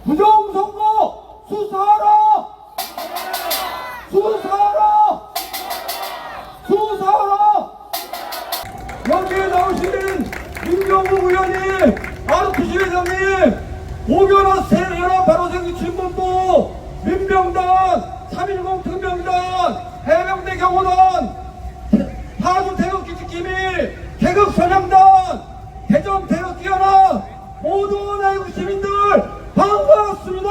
부정선거 수사하라! 수사하라! 수사하라! 여기에 나오시는 민경욱 의원님, 아르투시 회장님, 오변화 세연합 바로세기 친문부, 민병단, 3.10 특명단, 해병대 경호단, 파주 태극기지기밀, 계급선양단, 대전 태극기연합, 모든 애국 시민들 반갑습니다.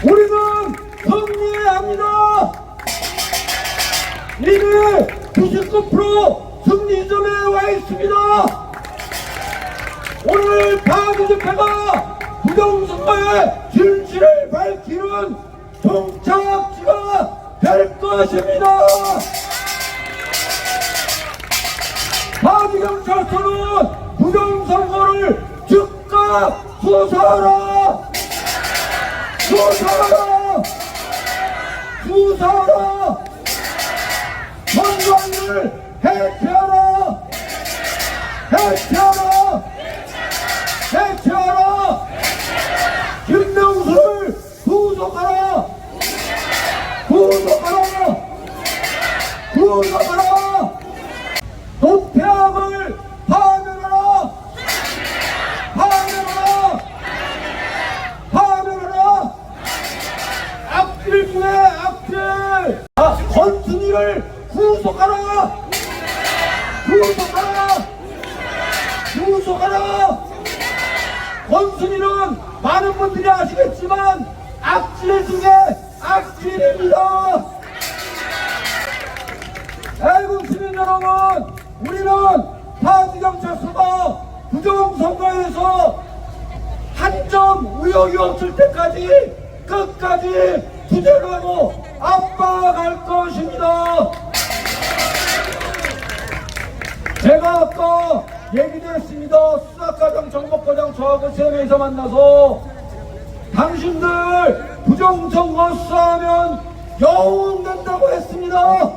우리는 승리해야 합니다. 이미 99% 승리점에 와 있습니다. 오늘 파주 집회가 부정선거의 진실을 밝히는 종착지가 될 것입니다. 파주경찰서는 부정선거를 즉각 수사하라! 수사하라! 수사하라! 선관위를 해체하라! 해체하라! 해체하라! 김명수를 구속하라! 구속하라! 구속하라! 도태학을 파면하라! 파면하라! 파면하라! 악질 중에 악질! 권순이를 구속하라! 구속하라! 구속하라! 권순이는 많은 분들이 아시겠지만 악질 중에 악질입니다. 애국 시민 여러분, 우리는 파주경찰서가 부정선거에서 한 점 의혹이 없을 때까지 끝까지 투쟁을 하고 압박할 것입니다. 제가 아까 얘기도 했습니다. 수사과장, 정법과장 저하고 세 명이서 만나서 당신들 부정선거 수사하면 영웅 된다고 했습니다.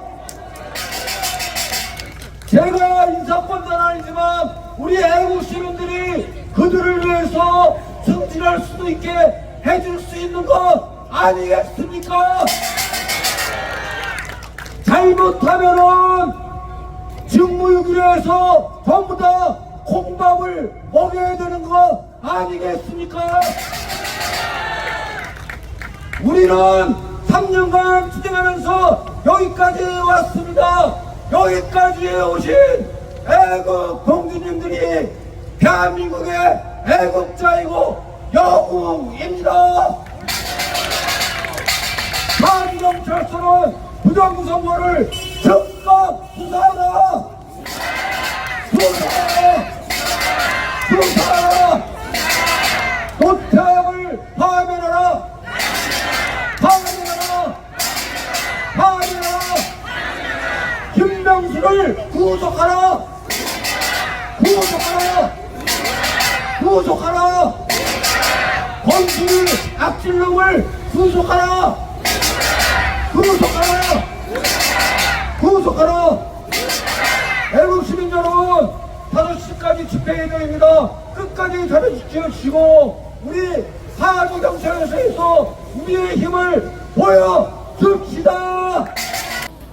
제가 인사권자는 아니지만 우리 애국 시민들이 그들을 위해서 승진할 수도 있게 해줄 수 있는 것 아니겠습니까? 잘못하면은 직무유기로 전부 다 콩밥을 먹여야 되는 것 아니겠습니까? 우리는 3년간 투쟁하면서 여기까지 왔습니다. 여기까지 오신 애국 공주님들이 대한민국의 애국자이고 영웅입니다. 파주경찰서는 부정선거를 즉각 수사하라! 수사하라! 수사하라! 도태학을 파면하라! 파면하라! 파면하라! 김명수를 구속하라! 구속하라! 구속하라! 권순일 악질놈을 구속하라! 구속하라! 구속하라! 애국 시민 여러분, 5시까지 집회 예정입니다. 끝까지 자리 지켜주시고 우리 파주경찰서에서 우리의 힘을 보여줍시다.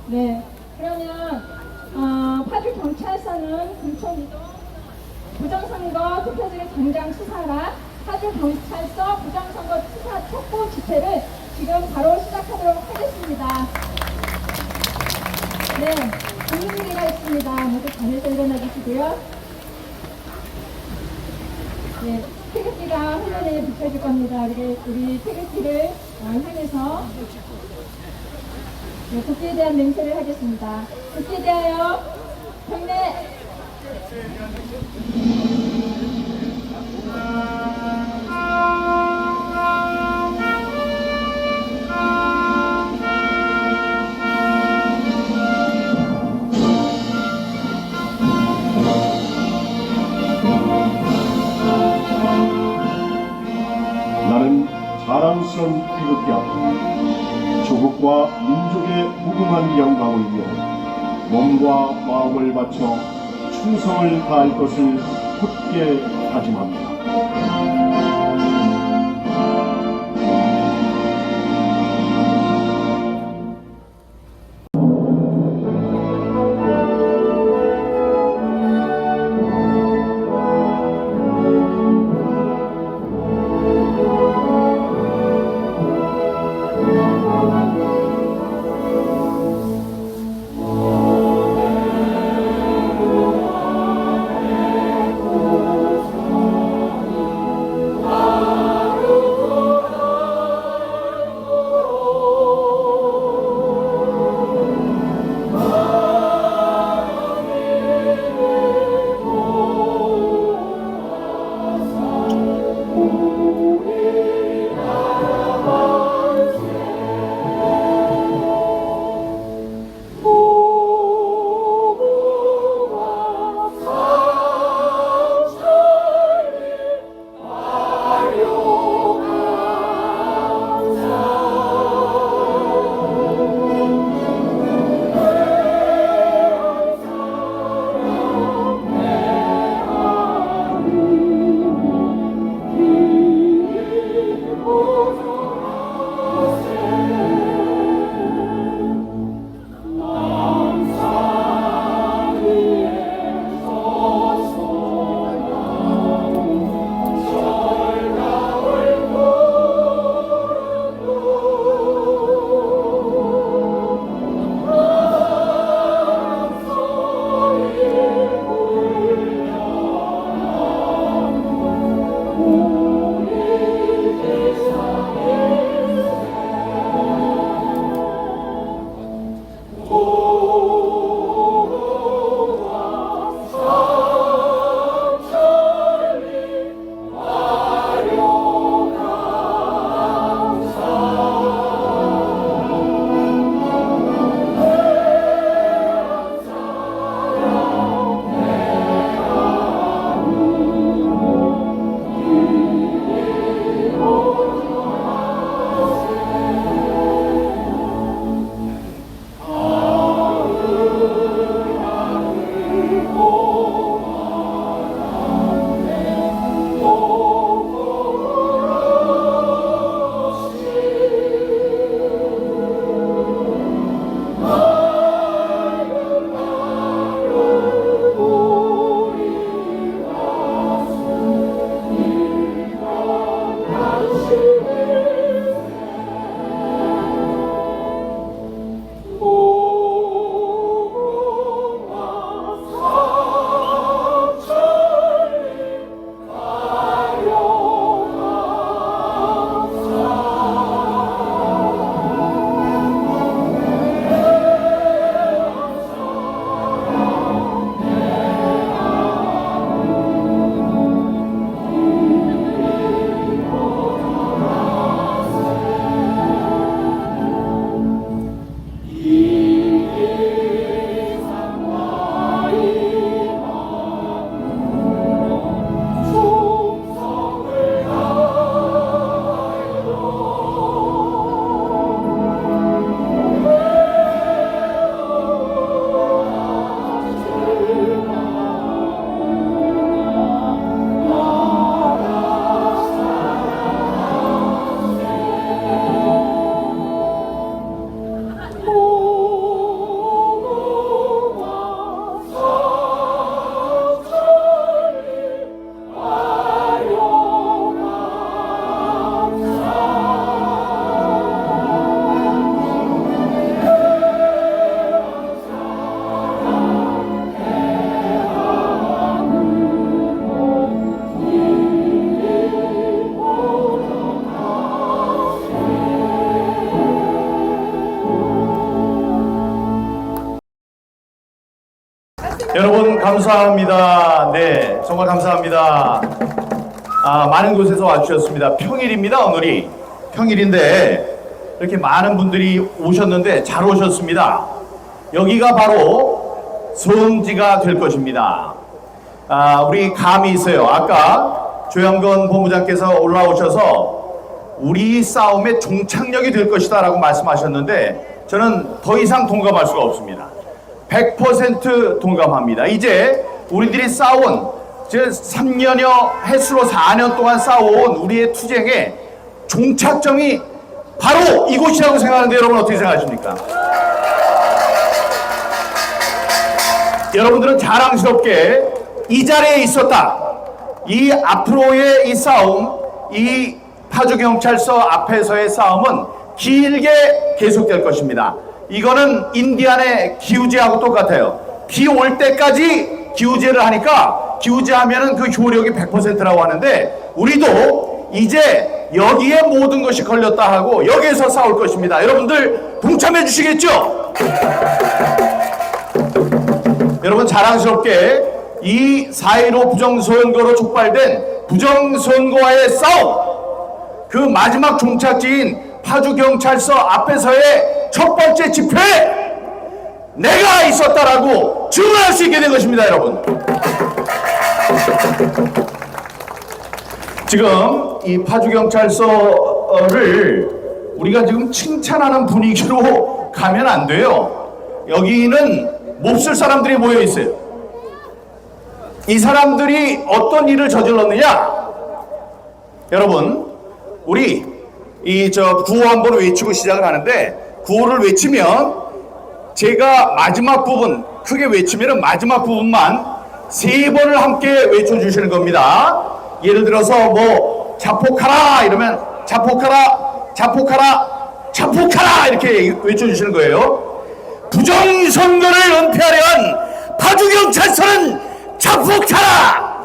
네, 그러면 파주경찰서는 금천이동 부정선거 투표지를 당장 수사하라. 파주경찰서 부정선거 수사 촉구 집회를 지금 바로 시작하도록 하겠습니다. 네, 공민기가 있습니다. 모두 자리에서 일어나 주시고요. 네, 태극기가 화면에 비춰질 겁니다. 우리 태극기를 향해서 네, 국기에 대한 맹세를 하겠습니다. 국기에 대하여 경례! 나는 자랑스러운 태극기 앞에 조국과 민족의 무궁한 영광을 위해 몸과 마음을 바쳐 충성을 다할 것을 굳게 다짐합니다. 감사합니다. 네, 정말 감사합니다. 많은 곳에서 와주셨습니다. 평일입니다, 오늘이. 평일인데 이렇게 많은 분들이 오셨는데 잘 오셨습니다. 여기가 바로 성지가 될 것입니다. 우리 감이 있어요. 아까 조영건 본부장께서 올라오셔서 우리 싸움의 종착역이 될 것이다 라고 말씀하셨는데 저는 더 이상 동감할 수가 없습니다. 100% 동감합니다. 이제 우리들이 싸운 3년여 횟수로 4년 동안 싸워온 우리의 투쟁의 종착점이 바로 이곳이라고 생각하는데 여러분 어떻게 생각하십니까? 여러분들은 자랑스럽게 이 자리에 있었다. 이 앞으로의 이 싸움, 이 파주경찰서 앞에서의 싸움은 길게 계속될 것입니다. 이거는 인디안의 기우제하고 똑같아요. 비 올 때까지 기우제를 하니까 기우제하면은 그 효력이 100%라고 하는데 우리도 이제 여기에 모든 것이 걸렸다 하고 여기에서 싸울 것입니다. 여러분들 동참해 주시겠죠? 여러분 자랑스럽게 이 4.15 부정선거로 촉발된 부정선거와의 싸움, 그 마지막 종착지인 파주경찰서 앞에서의 첫 번째 집회에 내가 있었다라고 증언할 수 있게 된 것입니다, 여러분. 지금 이 파주경찰서를 우리가 지금 칭찬하는 분위기로 가면 안 돼요. 여기는 몹쓸 사람들이 모여 있어요. 이 사람들이 어떤 일을 저질렀느냐? 여러분, 우리 구호 한번 외치고 시작을 하는데 구호를 외치면 제가 마지막 부분 크게 외치면은 마지막 부분만 3번을 함께 외쳐주시는 겁니다. 예를 들어서 뭐 자폭하라 이러면 자폭하라 자폭하라 자폭하라 이렇게 외쳐주시는 거예요. 부정선거를 은폐하려 한 파주경찰서는 자폭하라.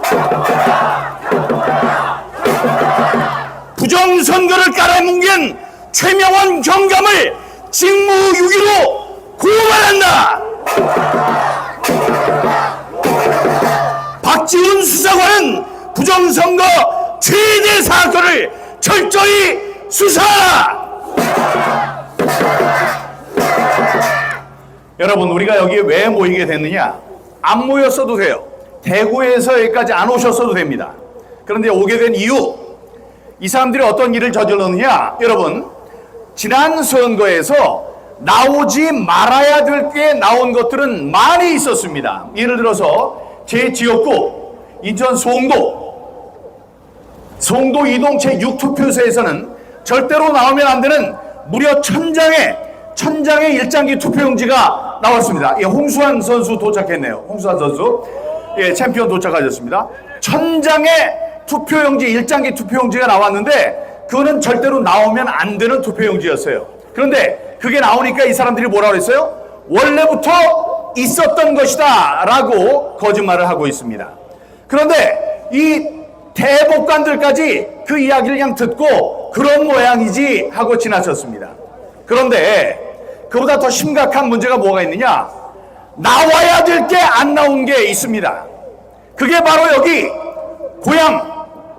부정선거를 깔아뭉갠 최명원 경감을 직무유기로 고발한다. 박지훈 수사관은 부정선거 최대 사건을 철저히 수사하라. 여러분, 우리가 여기에 왜 모이게 됐느냐? 안 모였어도 돼요. 대구에서 여기까지 안 오셨어도 됩니다. 그런데 오게 된 이유, 이 사람들이 어떤 일을 저질렀느냐? 여러분, 지난 선거에서 나오지 말아야 될 게 나온 것들은 많이 있었습니다. 예를 들어서 제 지역구 인천 송도 이동 제6투표소에서는 절대로 나오면 안 되는 무려 1000장의 일장기 투표용지가 나왔습니다. 예, 홍수환 선수 도착했네요. 홍수환 선수, 예, 챔피언 도착하셨습니다. 1000장의 투표용지, 일장기 투표용지가 나왔는데 그거는 절대로 나오면 안 되는 투표용지였어요. 그런데 그게 나오니까 이 사람들이 뭐라고 했어요? 원래부터 있었던 것이다 라고 거짓말을 하고 있습니다. 그런데 이 대법관들까지 그 이야기를 그냥 듣고 그런 모양이지 하고 지나쳤습니다. 그런데 그보다 더 심각한 문제가 뭐가 있느냐? 나와야 될 게 안 나온 게 있습니다. 그게 바로 여기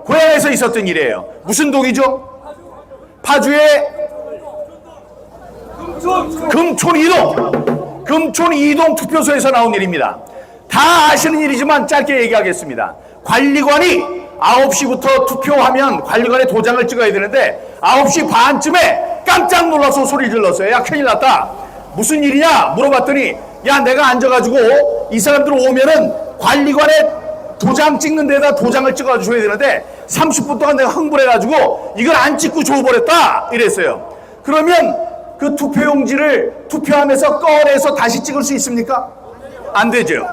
고향에서 있었던 일이에요. 무슨 동이죠? 파주의 금촌 이동 투표소에서 나온 일입니다. 다 아시는 일이지만 짧게 얘기하겠습니다. 관리관이 9시부터 투표하면 관리관의 도장을 찍어야 되는데 9시 반쯤에 깜짝 놀라서 소리 질렀어요. 야, 큰일 났다. 무슨 일이냐 물어봤더니 야, 내가 앉아가지고 이 사람들 오면은 관리관의 도장 찍는 데다 도장을 찍어줘야 되는데 30분 동안 내가 흥분해가지고 이걸 안 찍고 줘버렸다 이랬어요. 그러면 그 투표용지를 투표하면서 꺼내서 다시 찍을 수 있습니까? 안 되죠.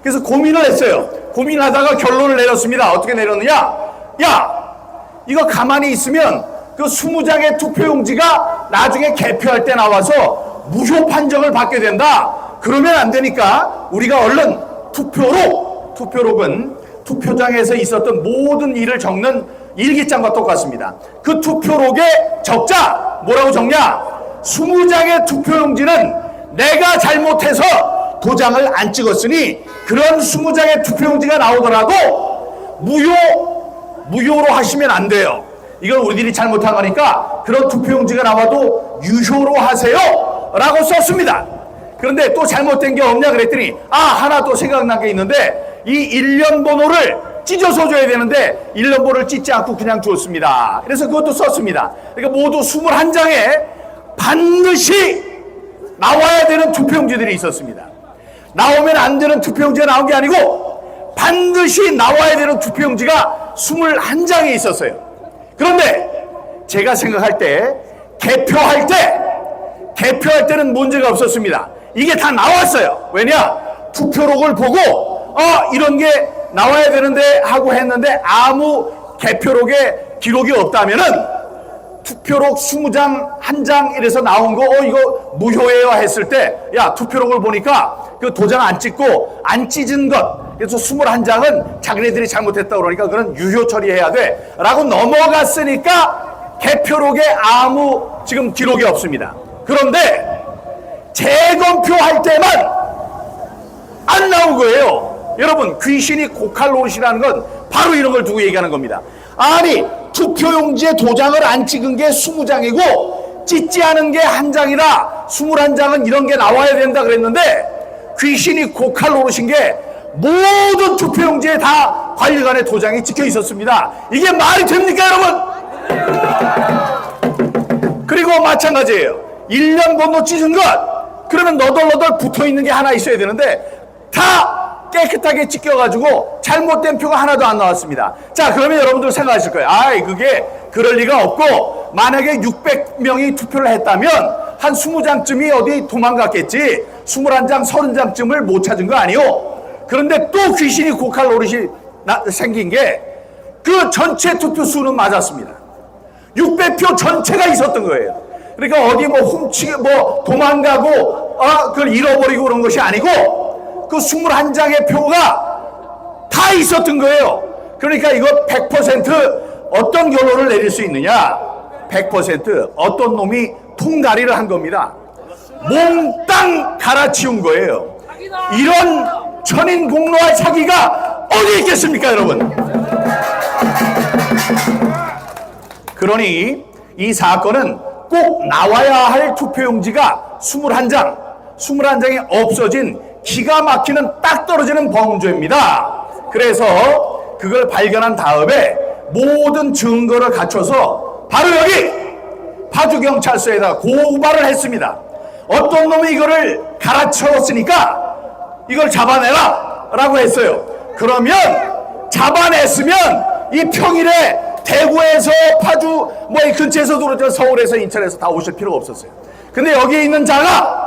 그래서 고민을 했어요. 고민하다가 결론을 내렸습니다. 어떻게 내렸느냐? 야, 이거 가만히 있으면 그 20장의 투표용지가 나중에 개표할 때 나와서 무효 판정을 받게 된다. 그러면 안 되니까 우리가 얼른 투표록은 투표장에서 있었던 모든 일을 적는 일기장과 똑같습니다. 그 투표록에 적자 뭐라고 적냐? 20장의 투표용지는 내가 잘못해서 도장을 안 찍었으니 그런 20장의 투표용지가 나오더라도 무효로 하시면 안 돼요. 이건 우리들이 잘못한 거니까 그런 투표용지가 나와도 유효로 하세요 라고 썼습니다. 그런데 또 잘못된 게 없냐 그랬더니 하나 또 생각난 게 있는데 이 일련 번호를 찢어서 줘야 되는데 일련 번호를 찢지 않고 그냥 주었습니다. 그래서 그것도 썼습니다. 그러니까 모두 21장에 반드시 나와야 되는 투표용지들이 있었습니다. 나오면 안 되는 투표용지가 나온 게 아니고 반드시 나와야 되는 투표용지가 21장에 있었어요. 그런데 제가 생각할 때 개표할 때는 문제가 없었습니다. 이게 다 나왔어요. 왜냐? 투표록을 보고 이런 게 나와야 되는데 하고 했는데 아무 개표록에 기록이 없다면은 투표록 20장 한 장 이래서 나온 거 이거 무효예요 했을 때 야 투표록을 보니까 그 도장 안 찍고 안 찢은 것 그래서 21장은 자기네들이 잘못했다 그러니까 그건 유효 처리해야 돼 라고 넘어갔으니까 개표록에 아무 지금 기록이 없습니다. 그런데 재검표할 때만 안 나온 거예요. 여러분 귀신이 고칼 노릇이라는 건 바로 이런 걸 두고 얘기하는 겁니다. 아니 투표용지에 도장을 안 찍은 게 20장이고 찢지 않은 게 한 장이라 21장은 이런 게 나와야 된다 그랬는데 귀신이 고칼 노릇인 게 모든 투표용지에 다 관리관의 도장이 찍혀 있었습니다. 이게 말이 됩니까 여러분? 그리고 마찬가지예요. 1년 번호 찢은 것 그러면 너덜너덜 붙어있는 게 하나 있어야 되는데 다 깨끗하게 찢겨가지고 잘못된 표가 하나도 안 나왔습니다. 자 그러면 여러분들 생각하실 거예요. 그게 그럴 리가 없고 만약에 600명이 투표를 했다면 한 20장쯤이 어디 도망갔겠지 21장 30장쯤을 못 찾은 거 아니요. 그런데 또 귀신이 고칼 노릇이 생긴 게 그 전체 투표 수는 맞았습니다. 600표 전체가 있었던 거예요. 그러니까 어디 훔치고 도망가고 그걸 잃어버리고 그런 것이 아니고 그 21장의 표가 다 있었던 거예요. 그러니까 이거 100% 어떤 결론을 내릴 수 있느냐? 100% 어떤 놈이 통가리를 한 겁니다. 몽땅 갈아치운 거예요. 이런 천인공노할 사기가 어디 있겠습니까 여러분? 그러니 이 사건은 꼭 나와야 할 투표용지가 21장이 없어진 기가 막히는 딱 떨어지는 범죄입니다. 그래서 그걸 발견한 다음에 모든 증거를 갖춰서 바로 여기 파주경찰서에다 고발을 했습니다. 어떤 놈이 이거를 갈아치웠으니까 이걸 잡아내라 라고 했어요. 그러면 잡아냈으면 이 평일에 대구에서 파주 이 근처에서도 그렇죠. 서울에서 인천에서 다 오실 필요가 없었어요. 근데 여기에 있는 자가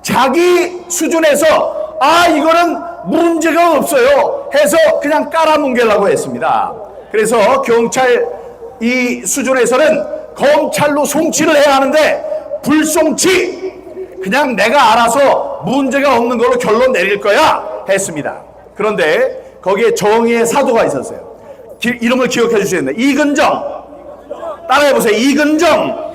자기 수준에서 이거는 문제가 없어요 해서 그냥 깔아뭉개려고 했습니다. 그래서 경찰 이 수준에서는 검찰로 송치를 해야 하는데 불송치 그냥 내가 알아서 문제가 없는 걸로 결론 내릴 거야 했습니다. 그런데 거기에 정의의 사도가 있었어요. 이름을 기억해 주셔야 됩니다. 이근정. 따라해보세요. 이근정.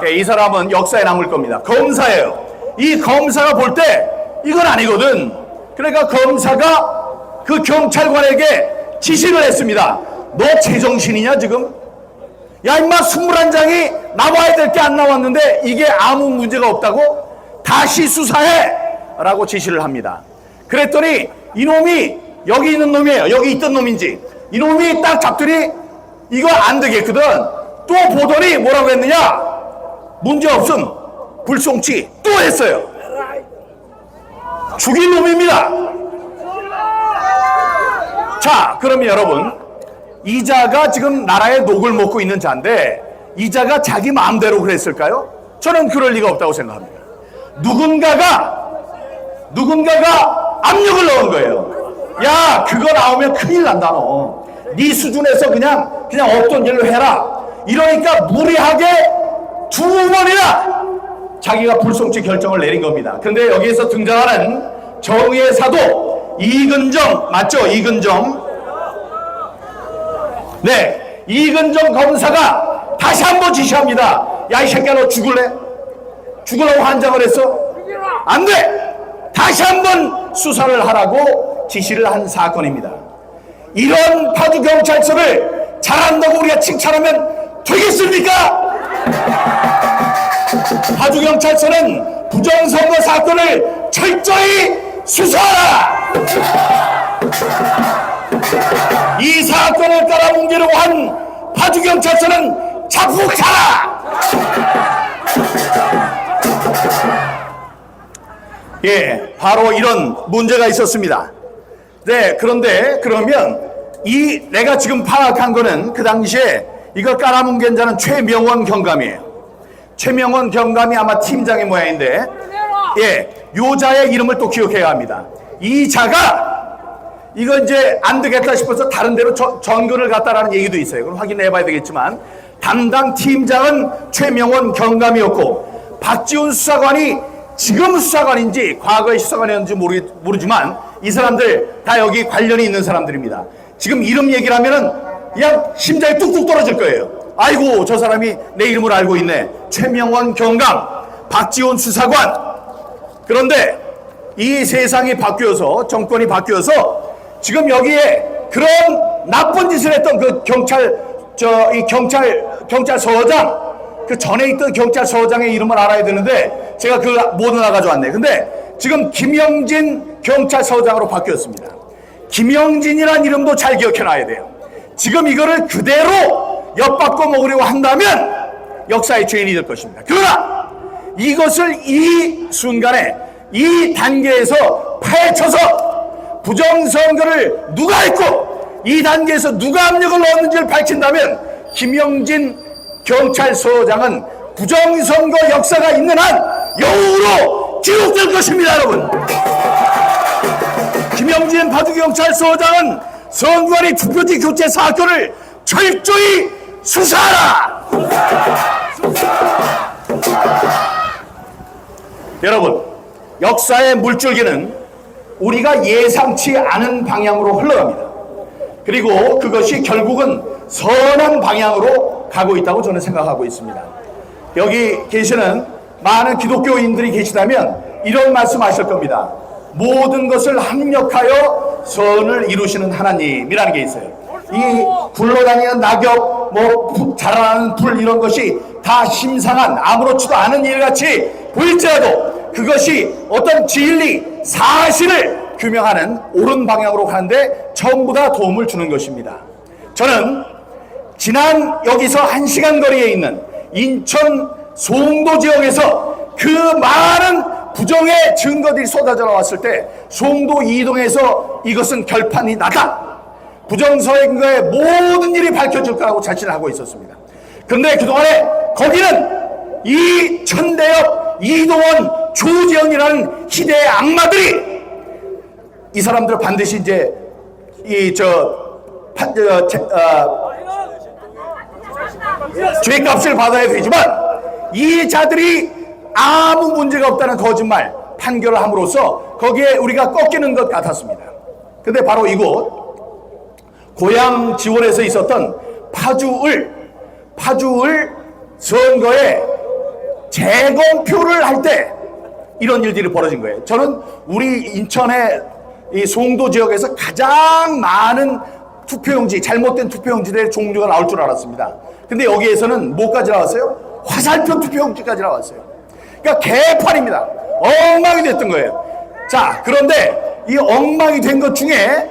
이 사람은 역사에 남을 겁니다. 검사예요. 이 검사가 볼 때 이건 아니거든. 그러니까 검사가 그 경찰관에게 지시를 했습니다. 너 제정신이냐 지금? 야 임마 21장이 나와야 될 게 안 나왔는데 이게 아무 문제가 없다고? 다시 수사해! 라고 지시를 합니다. 그랬더니 이놈이 여기 있는 놈이에요. 여기 있던 놈인지 이놈이 딱 잡더니 이거 안 되겠거든. 또 보더니 뭐라고 했느냐? 문제없음 불송치 또 했어요. 죽인 놈입니다. 자 그러면 여러분 이 자가 지금 나라의 녹을 먹고 있는 자인데 이 자가 자기 마음대로 그랬을까요? 저는 그럴 리가 없다고 생각합니다. 누군가가 압력을 넣은 거예요. 야 그거 나오면 큰일 난다 너. 네 수준에서 그냥 없던 일로 해라. 이러니까 무리하게 2번이나 자기가 불송치 결정을 내린 겁니다. 그런데 여기에서 등장하는 정의의 사도 이근정 맞죠? 이근정. 네, 이근정 검사가 다시 한번 지시합니다. 야 이 새끼야 너 죽을래? 죽으라고 환장을 했어? 안 돼! 다시 한번 수사를 하라고 지시를 한 사건입니다. 이런 파주경찰서를 잘한다고 우리가 칭찬하면 되겠습니까? 파주경찰서는 부정선거 사건을 철저히 수사하라! 이 사건을 깔아뭉개려고 한 파주경찰서는 자폭 차라! 예, 바로 이런 문제가 있었습니다. 네, 그런데 그러면 내가 지금 파악한 거는 그 당시에 이걸 깔아뭉갠 자는 최명원 경감이에요. 최명원 경감이 아마 팀장의 모양인데, 예, 요 자의 이름을 또 기억해야 합니다. 이 자가 이거 이제 안 되겠다 싶어서 다른 데로 전근을 갔다라는 얘기도 있어요. 그럼 확인해 봐야 되겠지만, 담당 팀장은 최명원 경감이었고, 박지훈 수사관이 지금 수사관인지 과거의 수사관이었는지 모르지만 이 사람들 다 여기 관련이 있는 사람들입니다. 지금 이름 얘기를 하면은 그냥 심장이 뚝뚝 떨어질 거예요. 아이고, 저 사람이 내 이름을 알고 있네. 최명원 경감, 박지훈 수사관. 그런데 이 세상이 바뀌어서, 정권이 바뀌어서 지금 여기에 그런 나쁜 짓을 했던 그 경찰서장, 그 전에 있던 경찰서장의 이름을 알아야 되는데 제가 못 알아가져왔네. 근데 지금 김영진 경찰서장으로 바뀌었습니다. 김영진이라는 이름도 잘 기억해놔야 돼요. 지금 이거를 그대로 엿바꿔 먹으려고 한다면 역사의 죄인이 될 것입니다. 그러나 이것을 이 순간에, 이 단계에서 파헤쳐서 부정선거를 누가 했고 이 단계에서 누가 압력을 넣었는지를 밝힌다면 김영진 경찰서장은 부정선거 역사가 있는 한 영웅으로 기록될 것입니다, 여러분. 김영진 파주경찰서장은 선관위 투표지 교체 사건을 철저히 수사하라! 여러분, 역사의 물줄기는 우리가 예상치 않은 방향으로 흘러갑니다. 그리고 그것이 결국은 선한 방향으로 가고 있다고 저는 생각하고 있습니다. 여기 계시는 많은 기독교인들이 계시다면 이런 말씀 하실 겁니다. 모든 것을 합력하여 선을 이루시는 하나님이라는 게 있어요. 이 굴러다니는 낙엽, 자라나는 불, 이런 것이 다 심상한 아무렇지도 않은 일같이 보일지라도 그것이 어떤 진리, 사실을 규명하는 옳은 방향으로 가는데 전부 다 도움을 주는 것입니다. 저는 지난 여기서 1시간 거리에 있는 인천 송도 지역에서 그 많은 부정의 증거들이 쏟아져 나왔을 때 송도 이동에서 이것은 결판이 나다, 부정선거의 모든 일이 밝혀질 거라고 자신을 하고 있었습니다. 그런데 그동안에 거기는 이 천대엽, 이동원, 조지영이라는 희대의 악마들이 이 사람들 반드시 이제 죄값을 받아야 되지만 이 자들이 아무 문제가 없다는 거짓말 판결을 함으로써 거기에 우리가 꺾이는 것 같았습니다. 근데 바로 이곳 고향 지원에서 있었던 파주을 선거에 재검표를 할 때 이런 일들이 벌어진 거예요. 저는 우리 인천의 이 송도 지역에서 가장 많은 투표용지, 잘못된 투표용지들의 종류가 나올 줄 알았습니다. 근데 여기에서는 뭐까지 나왔어요? 화살표 투표용지까지 나왔어요. 그러니까 개판입니다. 엉망이 됐던 거예요. 자, 그런데 이 엉망이 된 것 중에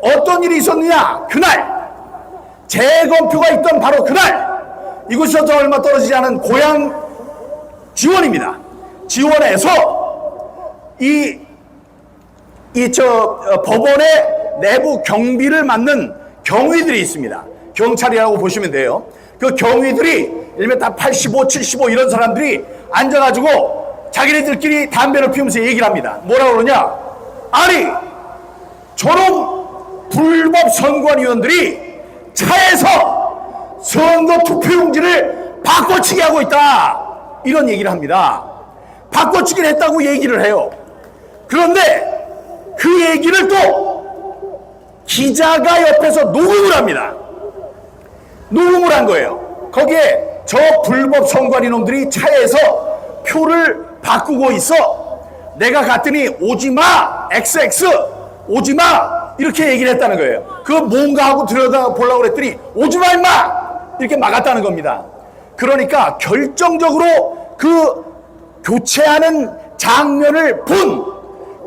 어떤 일이 있었느냐? 그날 재검표가 있던 바로 그날 이곳에서 얼마 떨어지지 않은 고향 지원입니다. 지원에서 법원의 내부 경비를 맡는 경위들이 있습니다. 경찰이라고 보시면 돼요. 그 경위들이 일면 다 85, 75 이런 사람들이 앉아가지고 자기네들끼리 담배를 피우면서 얘기를 합니다. 뭐라고 그러냐? 아니, 저런 불법 선관위원들이 차에서 선거 투표용지를 바꿔치기 하고 있다, 이런 얘기를 합니다. 바꿔치기를 했다고 얘기를 해요. 그런데 그 얘기를 또 기자가 옆에서 녹음을 합니다. 녹음을 한 거예요. 거기에 저 불법 선관위 놈들이 차에서 표를 바꾸고 있어 내가 갔더니 오지마 XX 오지마 이렇게 얘기를 했다는 거예요. 그거 뭔가 하고 들여다보려고 그랬더니 오지마 임마 이렇게 막았다는 겁니다. 그러니까 결정적으로 그 교체하는 장면을 본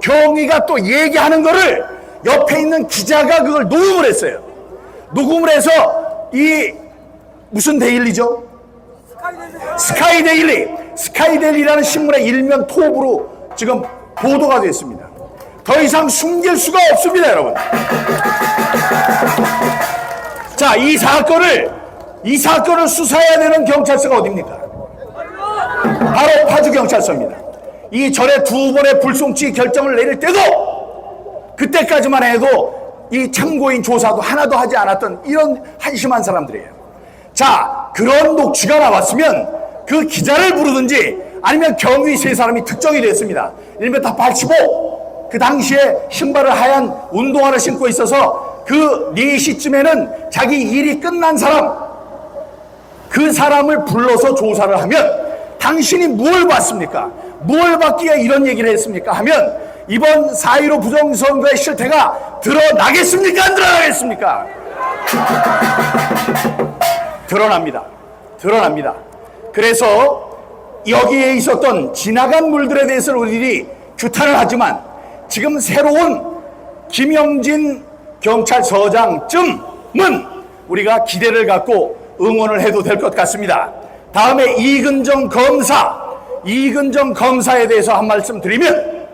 경위가 또 얘기하는 거를 옆에 있는 기자가 그걸 녹음을 했어요. 녹음을 해서 이 무슨 데일리죠? 스카이데일리라는 신문의 일면 톱으로 지금 보도가 됐습니다. 더 이상 숨길 수가 없습니다, 여러분. 자, 이 사건을 수사해야 되는 경찰서가 어디입니까? 바로 파주경찰서입니다. 이 절에 2번의 불송치 결정을 내릴 때도 그때까지만 해도 이 참고인 조사도 하나도 하지 않았던 이런 한심한 사람들이에요. 자, 그런 녹취가 나왔으면 그 기자를 부르든지 아니면 경위 3사람이 특정이 됐습니다. 1m 85, 그 당시에 신발을 하얀 운동화를 신고 있어서 그 4시쯤에는 자기 일이 끝난 사람, 그 사람을 불러서 조사를 하면 당신이 뭘 봤습니까? 뭘 봤기에 이런 얘기를 했습니까? 하면 이번 4.15 부정선거의 실태가 드러나겠습니까? 안 드러나겠습니까? 드러납니다. 그래서 여기에 있었던 지나간 물들에 대해서는 우리들이 규탄을 하지만 지금 새로운 김영진 경찰서장쯤은 우리가 기대를 갖고 응원을 해도 될 것 같습니다. 다음에 이근정 검사에 대해서 한 말씀 드리면,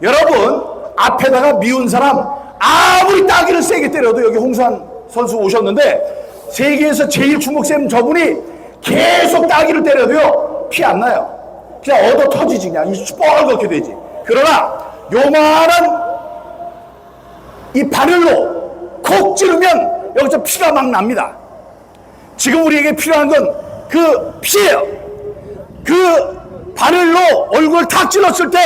여러분 앞에다가 미운 사람 아무리 따기를 세게 때려도, 여기 홍수환 선수 오셨는데 세계에서 제일 주목샘 저분이 계속 따기를 때려도요 피 안 나요. 그냥 얻어 터지지, 그냥 뻘겋게 되지. 그러나 요만한 이 바늘로 콕 찌르면 여기서 피가 막 납니다. 지금 우리에게 필요한 건 그 피예요. 그 바늘로 얼굴 탁 찔렀을 때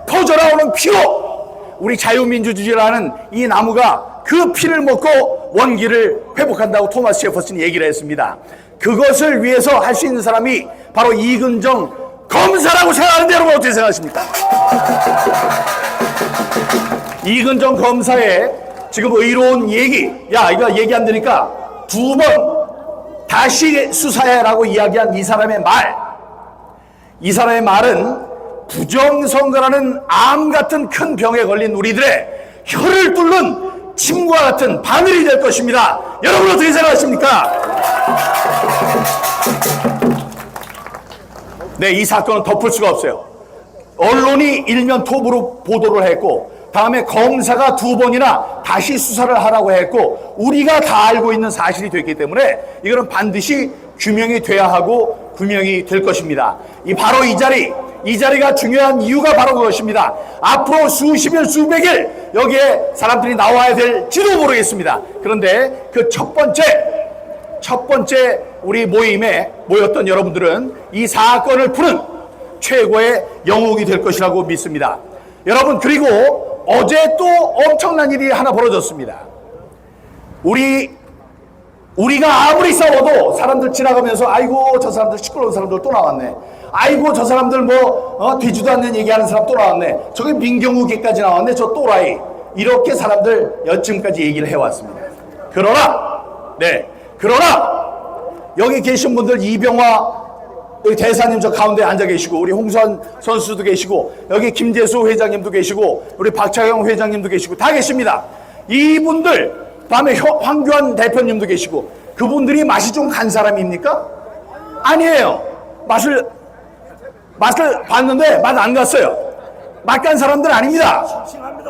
퍼져나오는 피로 우리 자유민주주의라는 이 나무가 그 피를 먹고 원기를 회복한다고 토마스 제퍼슨이 얘기를 했습니다. 그것을 위해서 할 수 있는 사람이 바로 이근정 검사라고 생각하는데 여러분 어떻게 생각하십니까? 이근정 검사의 지금 의로운 얘기, 야 이거 얘기 안 되니까 2번 다시 수사해라고 이야기한 이 사람의 말은 부정선거라는 암 같은 큰 병에 걸린 우리들의 혀를 뚫는 침과 같은 바늘이 될 것입니다. 여러분 어떻게 생각하십니까? 네, 이 사건은 덮을 수가 없어요. 언론이 일면 톱으로 보도를 했고, 다음에 검사가 2번이나 다시 수사를 하라고 했고, 우리가 다 알고 있는 사실이 됐기 때문에 이거는 반드시 규명이 돼야 하고 규명이 될 것입니다. 바로 이 자리가 중요한 이유가 바로 그것입니다. 앞으로 수십일, 수백일 여기에 사람들이 나와야 될지도 모르겠습니다. 그런데 그 첫 번째 우리 모임에 모였던 여러분들은 이 사건을 푸는 최고의 영웅이 될 것이라고 믿습니다. 여러분, 그리고 어제 또 엄청난 일이 하나 벌어졌습니다. 우리가 아무리 싸워도 사람들 지나가면서 아이고 저 사람들 시끄러운 사람들 또 나왔네, 아이고 저 사람들 되지도 않는 얘기하는 사람 또 나왔네, 저기 민경욱이까지 나왔네, 저 또라이, 이렇게 사람들 여지금까지 얘기를 해왔습니다. 그러나 여기 계신 분들, 이병화 여기 대사님 저 가운데 앉아 계시고, 우리 홍수환 선수도 계시고, 여기 김재수 회장님도 계시고, 우리 박차영 회장님도 계시고, 다 계십니다. 이분들, 다음에 황교안 대표님도 계시고, 그분들이 맛이 좀 간 사람입니까? 아니에요. 맛을 봤는데 맛 안 갔어요. 맛 간 사람들 아닙니다.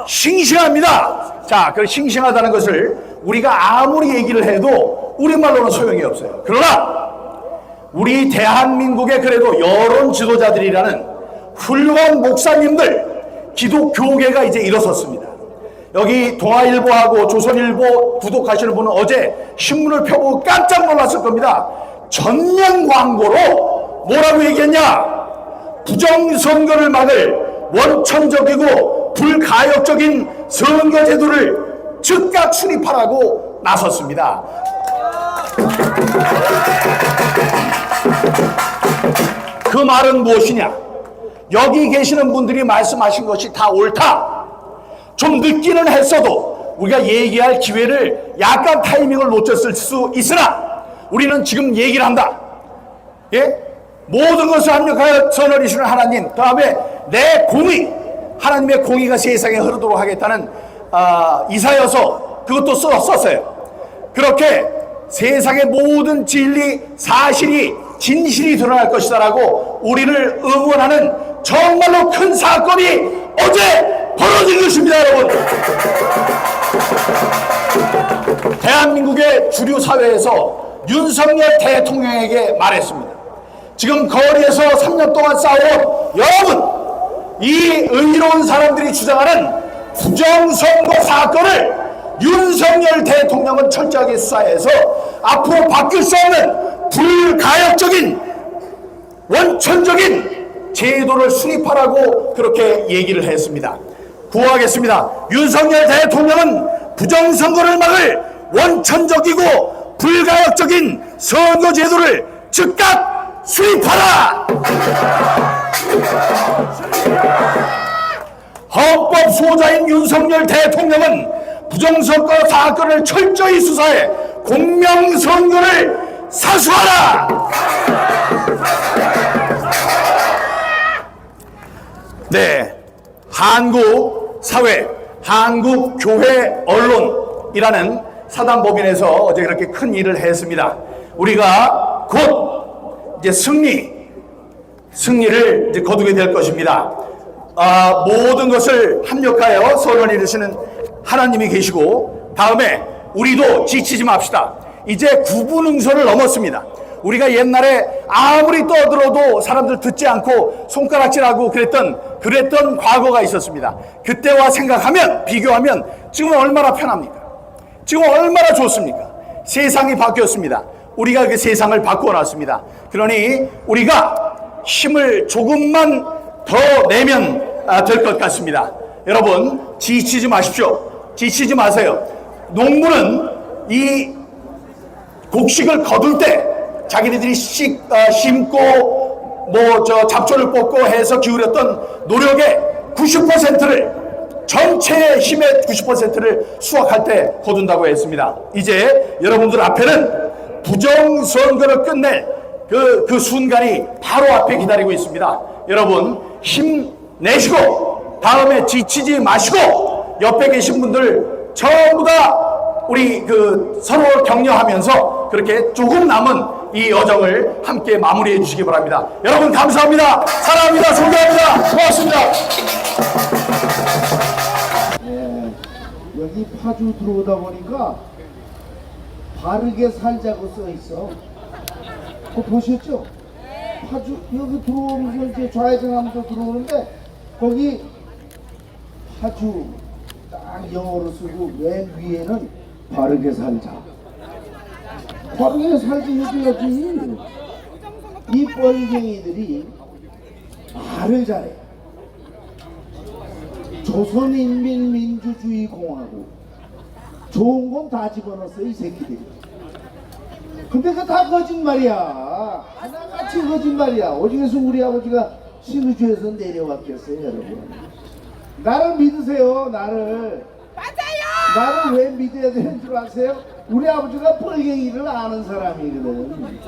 싱싱합니다. 자, 그 싱싱하다는 것을 우리가 아무리 얘기를 해도 우리말로는 소용이 없어요. 그러나 우리 대한민국에 그래도 여론 지도자들이라는 훌륭한 목사님들, 기독교계가 이제 일어섰습니다. 여기 동아일보하고 조선일보 구독하시는 분은 어제 신문을 펴보고 깜짝 놀랐을 겁니다. 전면 광고로 뭐라고 얘기했냐? 부정선거를 막을 원천적이고 불가역적인 선거제도를 즉각 수립하라고 나섰습니다. 그 말은 무엇이냐? 여기 계시는 분들이 말씀하신 것이 다 옳다. 좀 늦기는 했어도 우리가 얘기할 기회를 약간 타이밍을 놓쳤을 수 있으나 우리는 지금 얘기를 한다. 예? 모든 것을 합력하여 선을 이루시는 하나님, 다음에 내 공의, 하나님의 공의가 세상에 흐르도록 하겠다는 이사여서 그것도 썼어요. 그렇게 세상의 모든 진리, 사실이, 진실이 드러날 것이다 라고 우리를 응원하는 정말로 큰 사건이 어제 벌어진 것입니다, 여러분. 대한민국의 주류 사회에서 윤석열 대통령에게 말했습니다. 지금 거리에서 3년 동안 싸워온 여러분, 이 의로운 사람들이 주장하는 부정선거 사건을 윤석열 대통령은 철저하게 수사해서 앞으로 바뀔 수 없는 불가역적인 원천적인 제도를 수립하라고 그렇게 얘기를 했습니다. 구호하겠습니다. 윤석열 대통령은 부정선거를 막을 원천적이고 불가역적인 선거제도를 즉각 수립하라! 헌법 수호자인 윤석열 대통령은 부정선거 사건을 철저히 수사해 공명선거를 사수하라! 네, 한국 사회, 한국 교회 언론이라는 사단법인에서 어제 그렇게 큰 일을 했습니다. 우리가 곧 이제 승리를 이제 거두게 될 것입니다. 모든 것을 합력하여 선을 이루시는 하나님이 계시고, 다음에 우리도 지치지 맙시다. 이제 구분응선을 넘었습니다. 우리가 옛날에 아무리 떠들어도 사람들 듣지 않고 손가락질하고 그랬던 과거가 있었습니다. 그때와 생각하면, 비교하면 지금 얼마나 편합니까? 지금 얼마나 좋습니까? 세상이 바뀌었습니다. 우리가 그 세상을 바꾸어놨습니다. 그러니 우리가 힘을 조금만 더 내면 될 것 같습니다. 여러분, 지치지 마십시오. 지치지 마세요. 농부는 이 곡식을 거둘 때 자기네들이 심고 잡초를 뽑고 해서 기울였던 노력의 90%를, 전체의 힘의 90%를 수확할 때 거둔다고 했습니다. 이제 여러분들 앞에는 부정선거를 끝낼 그 순간이 바로 앞에 기다리고 있습니다. 여러분, 힘내시고 다음에 지치지 마시고 옆에 계신 분들 전부 다 우리 서로 격려하면서 그렇게 조금 남은 이 여정을 함께 마무리해 주시기 바랍니다. 여러분 감사합니다. 사랑합니다. 존경합니다. 고맙습니다. 여기 파주 들어오다 보니까 바르게 살자고 써 있어. 그거 보셨죠? 파주 여기 들어오면서 이제 좌회전하면서 들어오는데 거기 파주 딱 영어로 쓰고 맨 위에는 바르게 살자. 바르게 살지 해줘야지. 이 뻘갱이들이 말을 잘해. 조선인민민주주의공화국 좋은 건 다 집어넣었어 이 새끼들이. 근데 그거 다 거짓말이야. 하나같이 거짓말이야. 오죽해서 우리 아버지가 신우주에서 내려왔겠어요 여러분. 나를 믿으세요. 나를. 맞아요. 나를 왜 믿어야 되는 줄 아세요? 우리 아버지가 뻘갱이를 아는 사람이거든.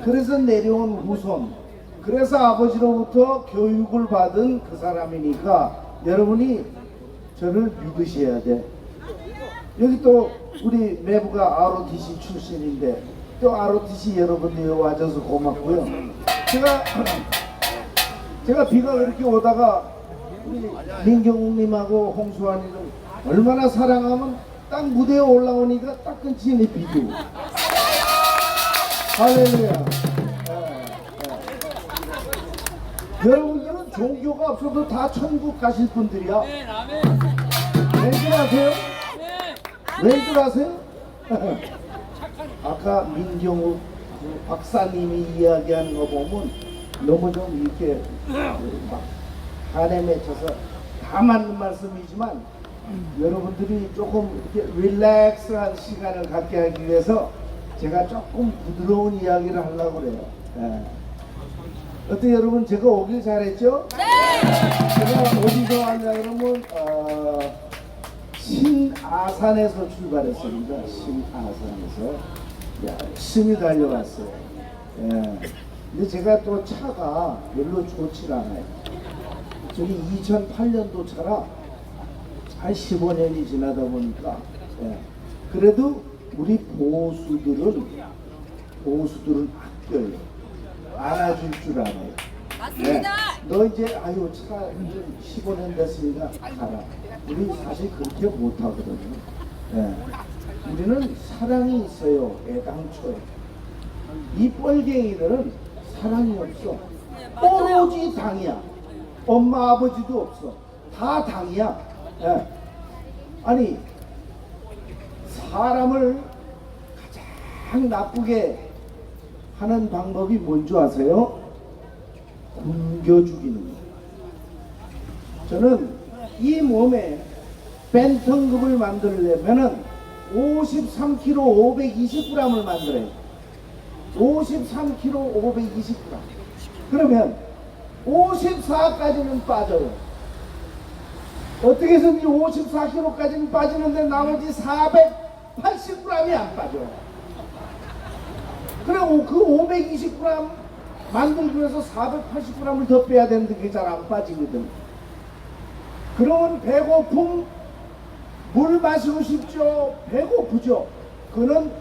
그래서 내려온 후손, 그래서 아버지로부터 교육을 받은 그 사람이니까 여러분이 저를 믿으셔야 돼. 여기 또 우리 매부가 ROTC 출신인데 또 ROTC 여러분들이 와줘서 고맙고요. 제가 비가 그렇게 오다가 우리 민경님하고 홍수환이를 얼마나 사랑하면 딱 무대에 올라오니까 딱 끊지네 비도. 할렐루야. 여러분들은 종교가 없어도 다 천국 가실 분들이야. 왠줄 아세요? 왠줄 아세요? 아까 민경욱 박사님이 이야기하는 거 보면 너무 좀 이렇게 막 한에 맺혀서 다 맞는 말씀이지만 여러분들이 조금 이렇게 릴렉스한 시간을 갖게 하기 위해서 제가 조금 부드러운 이야기를 하려고 그래요. 어때 여러분, 제가 오길 잘했죠? 네! 제가 어디서 왔냐 그러면 신아산에서 출발했습니다. 신아산에서 열심히 달려왔어요. 예. 근데 제가 또 차가 별로 좋질 않아요. 저기 2008년도 차라 한 15년이 지나다 보니까 예. 그래도 우리 보수들은 아껴요. 안아줄 줄 알아요. 맞습니다. 너 이제 아유 차 15년 됐으니까 가라. 우리 사실 그렇게 못하거든요. 예. 우리는 사랑이 있어요. 애당초에. 이 뻘갱이들은 사랑이 없어. 오로지 당이야. 엄마 아버지도 없어. 다 당이야. 예. 아니 사람을 가장 나쁘게 하는 방법이 뭔지 아세요? 굶겨 죽이는 거예요. 저는 이 몸에 벤턴급을 만들려면은 53kg 520g을 만들어요. 53kg 520g. 그러면 54까지는 빠져요. 어떻게 해서든지 54kg까지는 빠지는데 나머지 480g이 안 빠져요. 그리고 그 520g 만들기 위해서 480g을 더 빼야 되는데 그게 잘 안 빠지거든. 그러면 배고픔, 물 마시고 싶죠? 배고프죠? 그는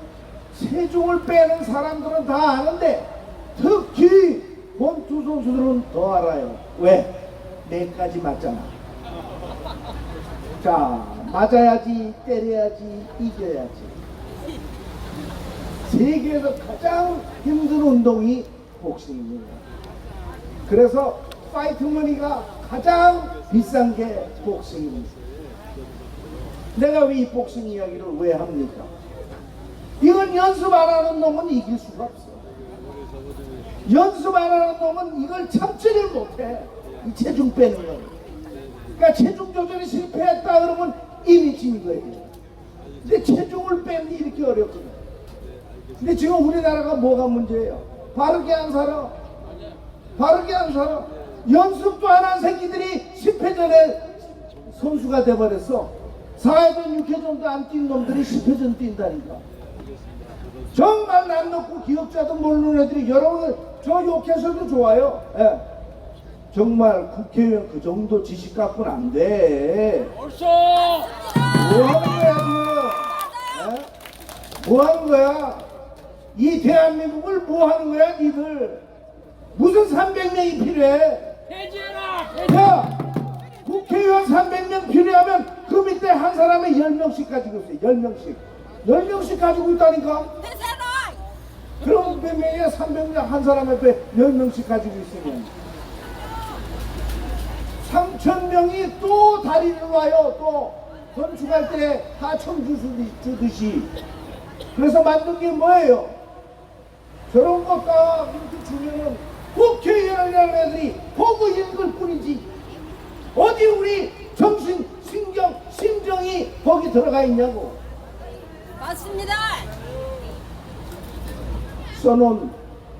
체중을 빼는 사람들은 다 아는데 특히 권투 선수들은 더 알아요. 왜? 내까지 맞잖아. 자, 맞아야지, 때려야지, 이겨야지. 세계에서 가장 힘든 운동이 복싱입니다. 그래서 파이트 머니가 가장 비싼 게 복싱입니다. 내가 왜 이 복싱 이야기를 왜 합니까? 이건 연습 안 하는 놈은 이길 수가 없어. 연습 안 하는 놈은 이걸 참지를 못해. 이 체중 빼는 거. 그러니까 체중 조절이 실패했다 그러면 이미 진 거예요. 근데 체중을 빼는 게 이렇게 어렵거든. 근데 지금 우리나라가 뭐가 문제예요? 바르게 안 살아. 바르게 안 살아. 연습도 안 한 새끼들이 10회전에 선수가 돼버렸어. 4회전, 6회전도 안 뛴 놈들이 10회전 뛴다니까. 정말 남 놓고 기억자도 모르는 애들이 여러분들 저 욕해서도 좋아요. 예. 정말 국회의원 그 정도 지식 갖고는 안 돼. 뭐 하는 거야 지금? 예? 뭐 하는 거야? 이 대한민국을 뭐 하는 거야 니들? 무슨 300명이 필요해? 야! 국회의원 300명 필요하면 그 밑에 한 사람에 10명씩 가지고 있어요. 10명씩. 10명씩 가지고 있다니까? 그럼 몇 명이야? 300명 한 사람 옆에 10명씩 가지고 있으면 3,000명이 또 다리를 와요. 또 건축할 때 하청 주듯이. 그래서 만든 게 뭐예요? 저런 것과 이렇게 주면은 국회의원이라는 애들이 보고 읽을 뿐이지 어디 우리 정신, 신경, 심정이 거기 들어가 있냐고. 맞습니다. 써놓은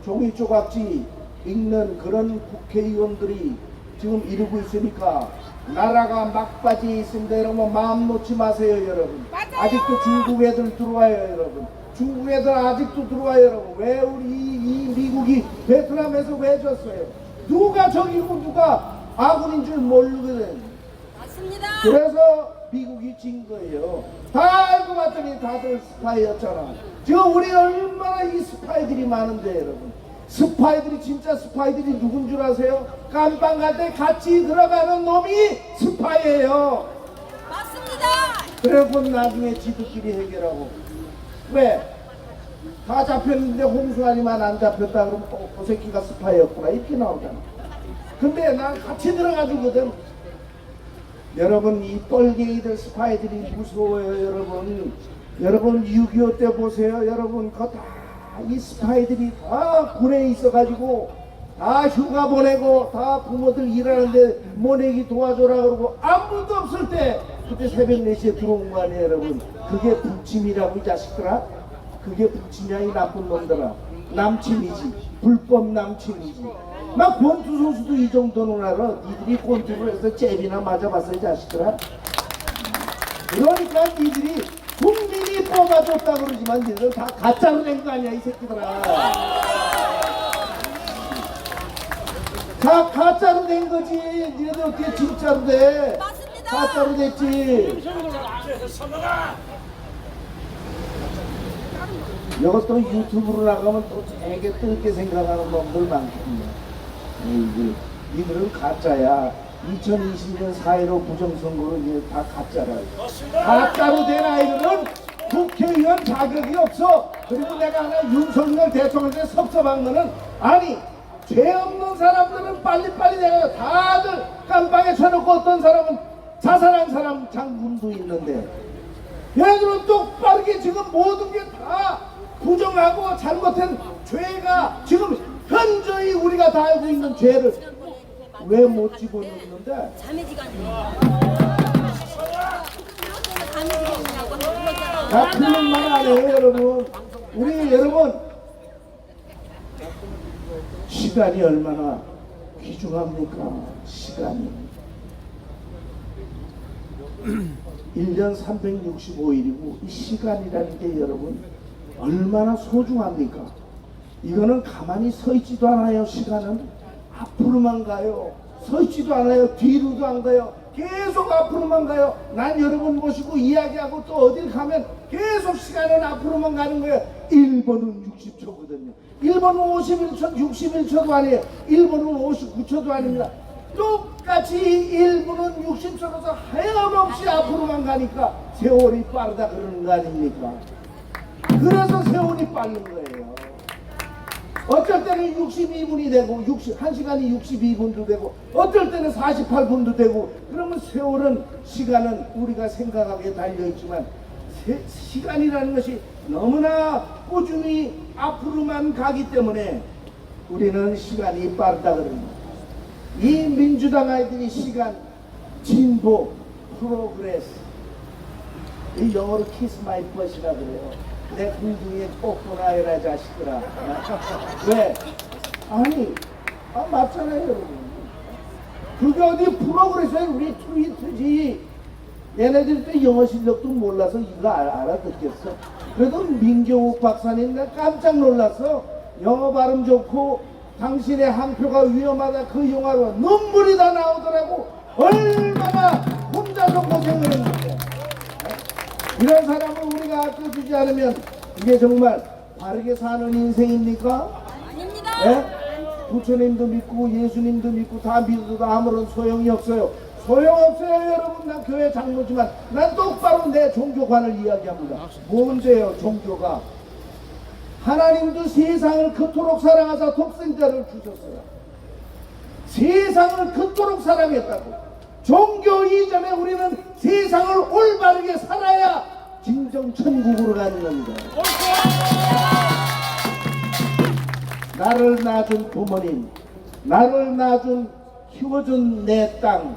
종이 조각지 읽는 그런 국회의원들이 지금 이러고 있으니까 나라가 막바지에 있습니다. 여러분 마음 놓지 마세요 여러분. 아직도 중국 애들 들어와요 여러분. 중국 애들 아직도 들어와요 여러분. 왜 우리 이 미국이 베트남에서 왜 졌어요? 누가 적이고 누가 아군인 줄 모르거든. 맞습니다. 그래서 미국이 진 거예요. 다 알고 봤더니 다들 스파이였잖아. 지금 우리 얼마나 이 스파이들이 많은데 여러분. 스파이들이 진짜 스파이들이 누군 줄 아세요? 깜빵 갈 때 같이 들어가는 놈이 스파이예요. 맞습니다. 그래고 나중에 지들끼리 해결하고. 왜? 다 잡혔는데 홍수아니만 안 잡혔다 그러면 그 새끼가 스파이였구나 이렇게 나오잖아. 근데 난 같이 들어가주거든. 여러분 이 뻘갱이들 스파이들이 무서워요 여러분. 여러분 6.25 때 보세요 여러분. 그거 다 이 스파이들이 다 군에 있어가지고 다 휴가 보내고 다 부모들 일하는데 모내기 도와줘라 그러고 아무도 없을 때 그때 새벽 4시에 들어온 거 아니에요 여러분. 그게 북침이라고 이 자식들아. 그게 북침이야 이 나쁜 놈들아. 남침이지. 불법 남침이지. 막 권투 선수도 이 정도는 알아. 니들이 권투를 해서 잽이나 맞아봤어 이 자식들아. 그러니까 니들이 국민이 뽑아줬다 그러지만 니들 다 가짜로 낸 거 아니야 이 새끼들아. 다 가짜로 낸 거지. 니네들 어떻게 진짜로 돼? 맞습니다. 가짜로 됐지. 이것도 유튜브로 나가면 또 되게 뜰게 생각하는 놈들 많거든요. 이들은 가짜야. 2020년 4.15 부정선거로 이제 다 가짜라. 가짜로 된 아이들은 국회의원 자격이 없어. 그리고 내가 하나 윤석열 대통령한테 섭섭한 거는 아니 죄 없는 사람들은 빨리빨리 내가 다들 깜빵에 쳐놓고 어떤 사람은 자살한 사람 장군도 있는데 얘들은 똑바르게 지금 모든 게 다 부정하고 잘못한 죄가 지금 현저히 우리가 다 알고 있는 죄를 왜 못 집어넣는데? 자매지간이에요. 자매지간이냐고 물었잖아. 다 틀린 말 아니에요 여러분. 우리 여러분 시간이 얼마나 귀중합니까? 시간이 1년 365일이고 이 시간이라는 게 여러분 얼마나 소중합니까? 이거는 가만히 서 있지도 않아요. 시간은 앞으로만 가요. 서 있지도 않아요. 뒤로도 안 가요. 계속 앞으로만 가요. 난 여러분 모시고 이야기하고 또 어딜 가면 계속 시간은 앞으로만 가는 거예요. 1번은 60초거든요 1번은 51초, 61초도 아니에요. 1번은 59초도 아닙니다. 똑같이 1분은 60초로서 하염없이 앞으로만 가니까 세월이 빠르다 그러는 거 아닙니까? 그래서 세월이 빠른 거예요. 어쩔 때는 62분이 되고 1시간이 62분도 되고 어쩔 때는 48분도 되고 그러면 세월은 시간은 우리가 생각하기에 달려있지만 시간이라는 것이 너무나 꾸준히 앞으로만 가기 때문에 우리는 시간이 빠르다 그럽니다. 이 민주당 아이들이 시간, 진보, 프로그레스 이 영어로 키스 마이 벗이라 그래요. 내 궁둥이에 꽂고 나여라 자식들아. 왜? 아니 맞잖아요 여러분. 그게 어디 프로그레스에 우리 트위트지. 얘네들도 영어 실력도 몰라서 이거 알아듣겠어. 그래도 민경욱 박사님 나 깜짝 놀라서 영어 발음 좋고 당신의 한 표가 위험하다 그 영화로 눈물이 다 나오더라고. 얼마나 혼자서 고생을 했는데. 이런 사람을 우리가 아껴주지 않으면 이게 정말 바르게 사는 인생입니까? 아닙니다. 예? 부처님도 믿고 예수님도 믿고 다 믿어도 아무런 소용이 없어요. 소용없어요 여러분. 난 교회 장로지만 난 똑바로 내 종교관을 이야기합니다. 뭔데요 종교가? 하나님도 세상을 그토록 사랑하사 독생자를 주셨어요. 세상을 그토록 사랑했다고. 종교 이전에 우리는 세상을 올바르게 살아야 진정 천국으로 가는 겁니다. 나를 낳아준 부모님, 나를 낳아준 키워준 내 땅,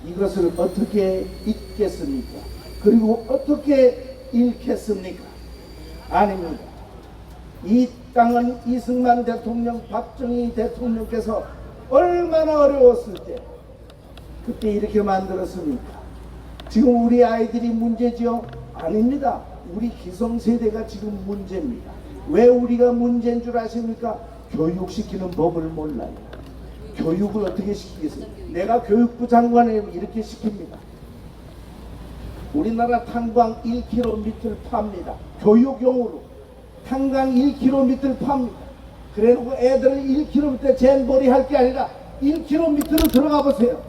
이것을 어떻게 잊겠습니까? 그리고 어떻게 잃겠습니까? 아닙니다. 이 땅은 이승만 대통령, 박정희 대통령께서 얼마나 어려웠을 때 그때 이렇게 만들었습니까? 지금 우리 아이들이 문제죠? 아닙니다. 우리 기성세대가 지금 문제입니다. 왜 우리가 문제인 줄 아십니까? 교육시키는 법을 몰라요. 교육을 어떻게 시키겠어요? 내가 교육부 장관이면 이렇게 시킵니다. 우리나라 탄광 1km를 팝니다. 교육용으로 탄광 1km를 팝니다. 그래놓고 애들을 1km 젠벌이 할 게 아니라 1km로 들어가 보세요.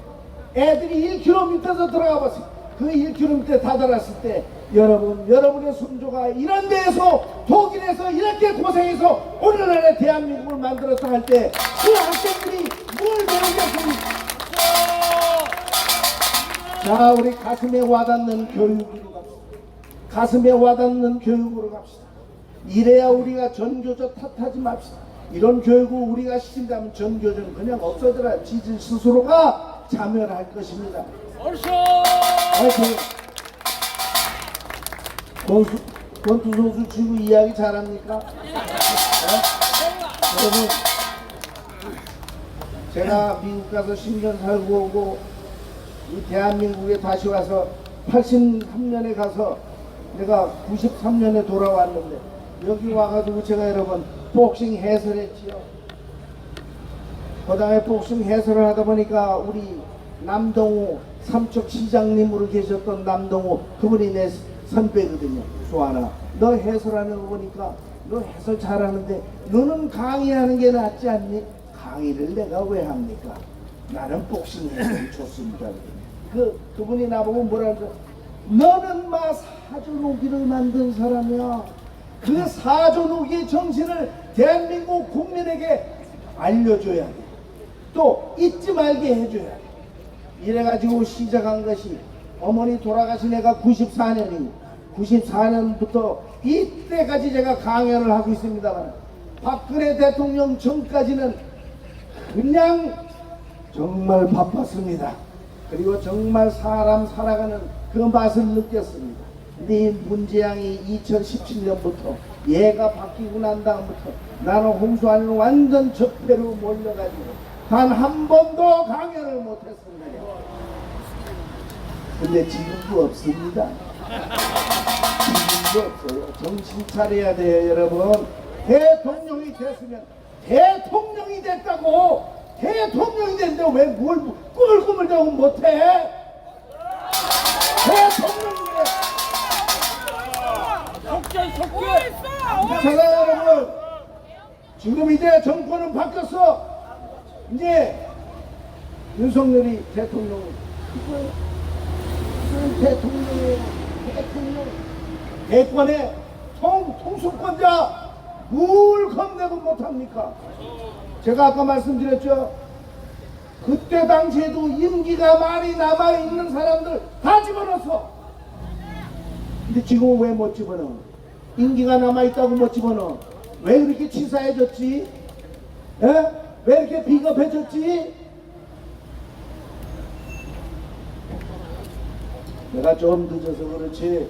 애들이 1km에서 들어가 보세요. 그 1km 다다랐을 때 여러분의 손조가 이런 데에서 독일에서 이렇게 고생해서 오늘날의 대한민국을 만들었다 할 때 그 학생들이 뭘 배우겠습니까? 자, 우리 가슴에 와닿는 교육으로 갑시다. 가슴에 와닿는 교육으로 갑시다. 이래야 우리가 전교조 탓하지 맙시다. 이런 교육을 우리가 시킨다면 전교조는 그냥 없어져라. 지들 스스로가 자멸할 것입니다. 화이팅! 권투 선수 지금 이야기 잘합니까? 네? 여러분 제가 미국 가서 10년 살고 오고 이 대한민국에 다시 와서 83년에 가서 내가 93년에 돌아왔는데 여기 와가지고 제가 여러분 복싱 해설했지요. 그 다음에 복싱 해설을 하다 보니까 우리 남동우 삼척 시장님으로 계셨던 남동우 그분이 내 선배거든요. 수아나 너 해설하는 거 보니까 너 해설 잘하는데 너는 강의하는 게 낫지 않니? 강의를 내가 왜 합니까? 나는 복싱 해설이 좋습니다. 그분이 나보고 뭐라 그러죠? 너는 마 사조노기를 만든 사람이야. 그 사조노기의 정신을 대한민국 국민에게 알려줘야 돼. 또 잊지 말게 해줘야 돼. 이래가지고 시작한 것이 어머니 돌아가신 애가 94년이고 94년부터 이때까지 제가 강연을 하고 있습니다만 박근혜 대통령 전까지는 그냥 정말 바빴습니다. 그리고 정말 사람 살아가는 그 맛을 느꼈습니다. 근데 이 문재양이 2017년부터 얘가 바뀌고 난 다음부터 나는 홍수아는 완전 적폐로 몰려가지고 단 한 번도 강연을 못했습니다. 근데 지금도 없습니다. 지금도 없어요. 정신 차려야 돼요, 여러분. 대통령이 됐으면 대통령이 됐다고 대통령이 됐는데 왜 뭘 꾸물꾸물대고 못해? 대통령인데. 자, 여러분, 지금 이제 정권은 바뀌었어. 이제 윤석열이 대통령, 대통령의 대통령, 대권의 통수권자 뭘 겁내고 못합니까? 제가 아까 말씀드렸죠. 그때 당시에도 임기가 많이 남아있는 사람들 다 집어넣었어. 근데 지금은 왜 못 집어넣어? 임기가 남아있다고 못 집어넣어? 왜 그렇게 치사해졌지? 에? 왜 이렇게 비겁해졌지? 내가 좀 늦어서 그렇지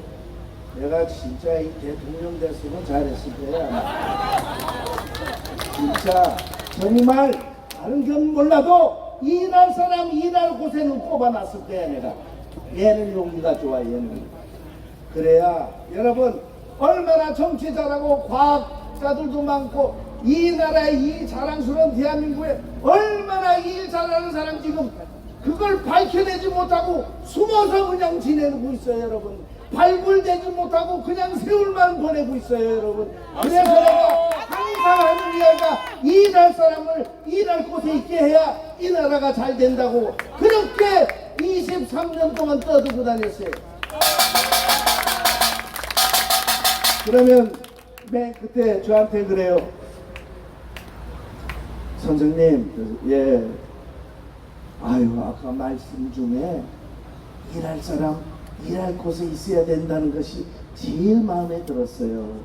내가 진짜 이 대통령 됐으면 잘했을 거야. 진짜 정말 다른 건 몰라도 일할 사람 일할 곳에는 꼽아놨을 거야. 내가 얘는 용기가 좋아. 얘는 그래야 여러분 얼마나 정치 잘하고 과학자들도 많고 이 나라의 이 자랑스러운 대한민국에 얼마나 일 잘하는 사람 지금 그걸 밝혀내지 못하고 숨어서 그냥 지내고 있어요. 여러분 발굴되지 못하고 그냥 세월만 보내고 있어요. 여러분 그래서 내가 항상 하는 이야기가 일할 사람을 일할 곳에 있게 해야 이 나라가 잘 된다고 그렇게 23년 동안 떠들고 다녔어요. 그러면 맨 그때 저한테 그래요. 선생님, 예, 아유 아까 말씀 중에 일할 사람 일할 곳에 있어야 된다는 것이 제일 마음에 들었어요.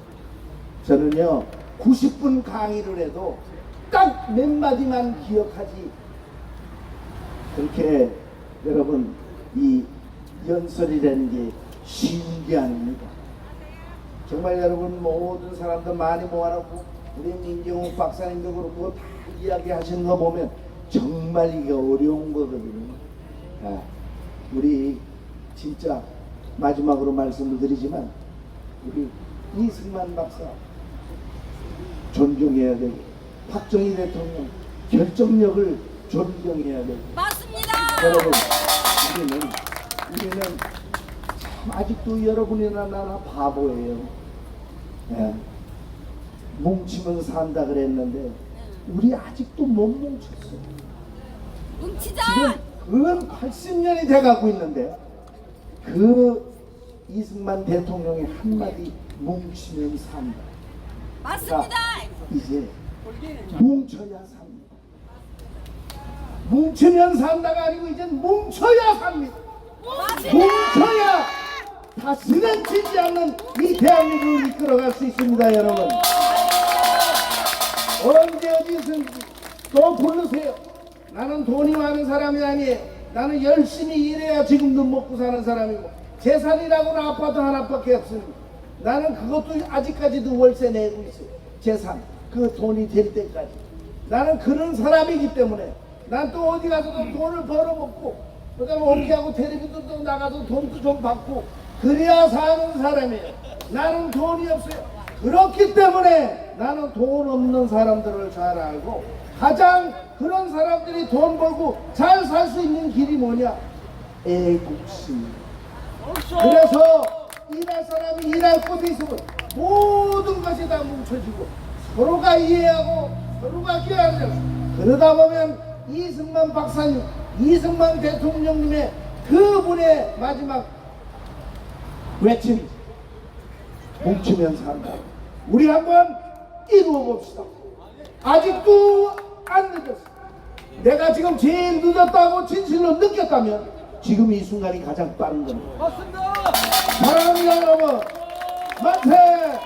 저는요 90분 강의를 해도 딱 몇 마디만 기억하지 그렇게 여러분 이 연설이라는 게 쉬운 게 아닙니다. 정말 여러분 모든 사람들 많이 모아놓고 우리 민경욱 박사님도 그렇고 다 이야기하시는 거 보면 정말 이게 어려운 거거든요. 아, 우리 진짜 마지막으로 말씀을 드리지만 우리 이승만 박사 존경해야 되고 박정희 대통령 결정력을 존경해야 되고 맞습니다. 여러분 우리는 참 아직도 여러분이나 나나 바보예요. 예. 뭉치면 산다 그랬는데 우리 아직도 못 뭉쳤어. 뭉치자. 지금 그건 80년이 돼가고 있는데 그 이승만 대통령의 한마디 뭉치면 산다. 맞습니다. 이제 뭉쳐야 삽니다. 뭉치면 산다가 아니고 이제 뭉쳐야 삽니다. 뭉쳐야 다시는 지지 않는 이 대한민국을 이끌어갈 수 있습니다. 여러분 언제 어디서든지 또 부르세요. 나는 돈이 많은 사람이 아니에요. 나는 열심히 일해야 지금도 먹고 사는 사람이고 재산이라고는 아파트 하나밖에 없습니다. 나는 그것도 아직까지도 월세 내고 있어요. 재산 그 돈이 될 때까지 나는 그런 사람이기 때문에 난 또 어디 가서 또 돈을 벌어먹고 그다음에 오케하고 텔레비도 또 나가서 돈도 좀 받고 그래야 사는 사람이에요. 나는 돈이 없어요. 그렇기 때문에 나는 돈 없는 사람들을 잘 알고 가장 그런 사람들이 돈 벌고 잘 살 수 있는 길이 뭐냐? 애국심. 그래서 일할 사람이 일할 곳에 있으면 모든 것이 다 뭉쳐지고 서로가 이해하고 서로가 깨달으려. 그러다 보면 이승만 박사님, 이승만 대통령님의 그분의 마지막 외침 뭉치면 산다. 우리 한번 이루어 봅시다. 아직도 안 늦었어. 내가 지금 제일 늦었다고 진실로 느꼈다면 지금 이 순간이 가장 빠른 겁니다. 맞습니다. 사랑합니다 여러분. 만세.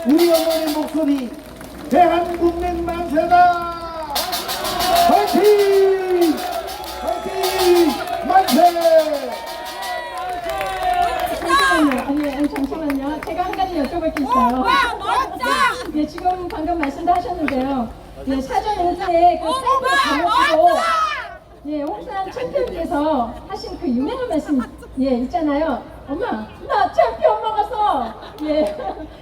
우리 어머니 목소리 대한국민 만세다. 화이팅! 화이팅! 만세! 잠시만요. 제가 한 가지 여쭤볼 게 있어요. 예, 지금 방금 말씀도 하셨는데요. 예, 사전 인쇄에 그 땡을 잘못하고 예, 홍산 챔피언께서 하신 그 유명한 말씀 예, 있잖아요. 엄마, 나 챔피언 먹었어. 예,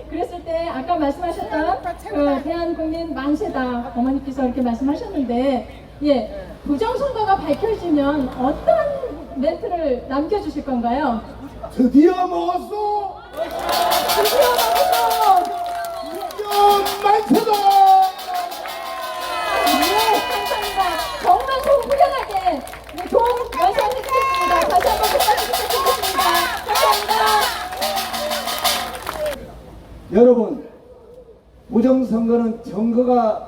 그랬을 때 아까 말씀하셨던 그 대한국민 만세다 어머니께서 이렇게 말씀하셨는데 예, 부정선거가 밝혀지면 어떤 멘트를 남겨주실 건가요? 드디어 먹었어. 드디어 먹었어. 만세다. 네, 감사합니다. 정말 속 후련하게 네, 좋은 말씀해주셨습니다. 다시 한번 부탁드리겠습니다. 감사합니다. 여러분, 부정선거는 증거가